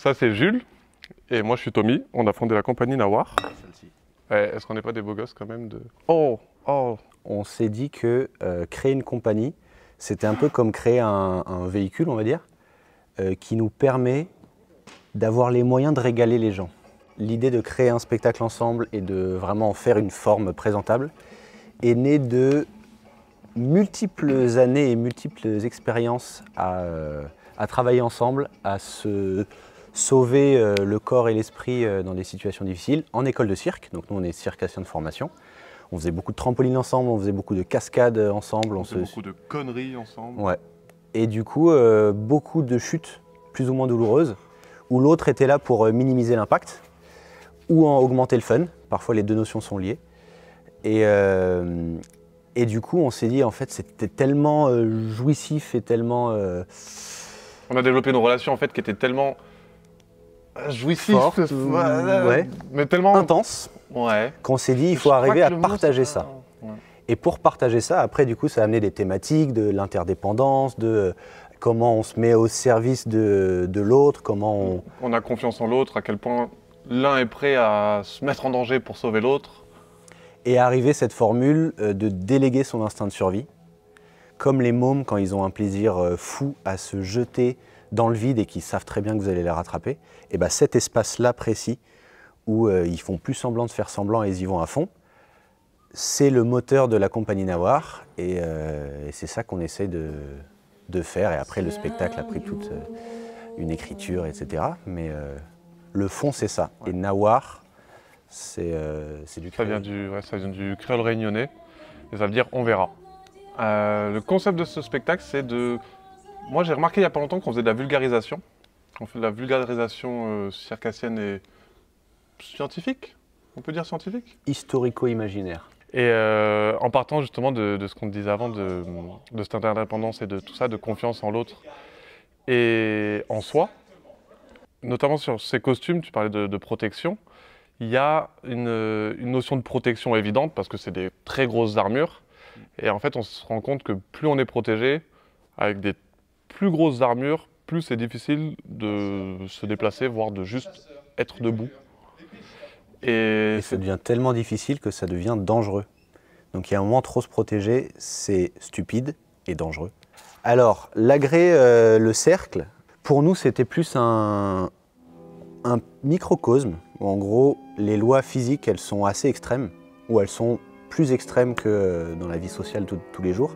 Ça, c'est Jules. Et moi, je suis Tommy. On a fondé la compagnie Nawar. Est-ce qu'on n'est pas des beaux gosses quand même de... Oh. On s'est dit que créer une compagnie, c'était un peu comme créer un véhicule, on va dire, qui nous permet d'avoir les moyens de régaler les gens. L'idée de créer un spectacle ensemble et de vraiment en faire une forme présentable est née de multiples années et multiples expériences à travailler ensemble, à se sauver le corps et l'esprit dans des situations difficiles en école de cirque. Donc nous, on est circassiens de formation. On faisait beaucoup de trampolines ensemble, on faisait beaucoup de cascades ensemble. On faisait beaucoup de conneries ensemble. Ouais. Et du coup, beaucoup de chutes plus ou moins douloureuses, où l'autre était là pour minimiser l'impact ou en augmenter le fun. Parfois, les deux notions sont liées. Et du coup, on s'est dit, en fait, c'était tellement jouissif et tellement... On a développé une relation en fait qui était tellement jouissif, forte, ouais, mais tellement intense, ouais, qu'on s'est dit, il faut arriver à partager ça. Ouais. Et pour partager ça, après, du coup, ça a amené des thématiques de l'interdépendance, de comment on se met au service de l'autre, comment on a confiance en l'autre, à quel point l'un est prêt à se mettre en danger pour sauver l'autre. Et arriver cette formule de déléguer son instinct de survie, comme les mômes quand ils ont un plaisir fou à se jeter dans le vide et qu'ils savent très bien que vous allez les rattraper, et bien cet espace-là précis, où ils font plus semblant de faire semblant et ils y vont à fond, c'est le moteur de la compagnie Nawar, et c'est ça qu'on essaie de faire. Et après, le spectacle a pris toute une écriture, etc. Mais le fond, c'est ça. Ouais. Et Nawar, c'est du créole. Ça vient du créole réunionnais, et ça veut dire « on verra ». Le concept de ce spectacle, c'est de... Moi, j'ai remarqué il n'y a pas longtemps qu'on faisait de la vulgarisation. On fait de la vulgarisation circassienne et scientifique, on peut dire scientifique ? Historico-imaginaire. Et en partant justement de ce qu'on disait avant, de cette interdépendance et de tout ça, de confiance en l'autre et en soi, notamment sur ces costumes, tu parlais de protection, il y a une notion de protection évidente parce que c'est des très grosses armures. Et en fait, on se rend compte que plus on est protégé, avec des plus grosses armures, plus c'est difficile de se déplacer, voire de juste être debout. Et ça devient tellement difficile que ça devient dangereux. Donc il y a un moment, trop se protéger, c'est stupide et dangereux. Alors, l'agré, le cercle, pour nous, c'était plus un microcosme, où en gros, les lois physiques, elles sont assez extrêmes, ou elles sont plus extrêmes que dans la vie sociale tous les jours.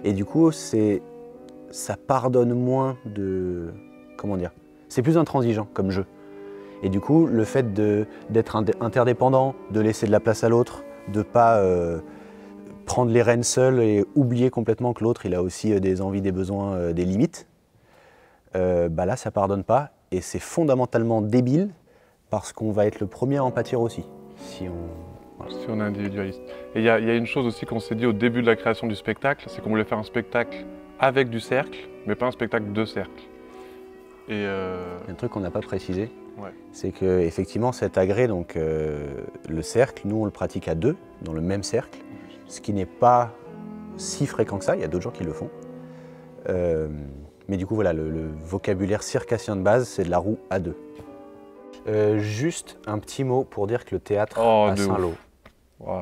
Et du coup, ça pardonne moins de... Comment dire ? C'est plus intransigeant comme jeu. Et du coup, le fait d'être interdépendant, de laisser de la place à l'autre, de ne pas prendre les rênes seul et oublier complètement que l'autre, il a aussi des envies, des besoins, des limites, bah là, ça ne pardonne pas. Et c'est fondamentalement débile parce qu'on va être le premier à en pâtir aussi. Si on est individualiste. Et il y a une chose aussi qu'on s'est dit au début de la création du spectacle, c'est qu'on voulait faire un spectacle avec du cercle, mais pas un spectacle de cercle. Et un truc qu'on n'a pas précisé, ouais, c'est qu'effectivement cet agré, donc le cercle, nous on le pratique à deux, dans le même cercle, ce qui n'est pas si fréquent que ça, il y a d'autres gens qui le font. Mais du coup voilà, le vocabulaire circassien de base, c'est de la roue à deux. Juste un petit mot pour dire que le théâtre à Saint-Lô,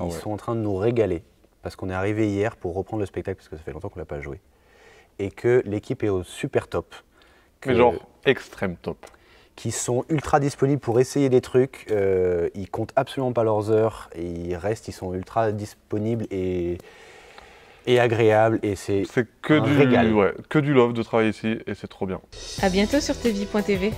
ils sont en train de nous régaler, parce qu'on est arrivé hier pour reprendre le spectacle, parce que ça fait longtemps qu'on ne l'a pas joué, et que l'équipe est au super top. Mais genre extrême top. Qui sont ultra disponibles pour essayer des trucs, ils comptent absolument pas leurs heures, et ils restent, ils sont ultra disponibles et agréables, et c'est que du régal. Ouais, que du love de travailler ici, et c'est trop bien. À bientôt sur tvie.tv.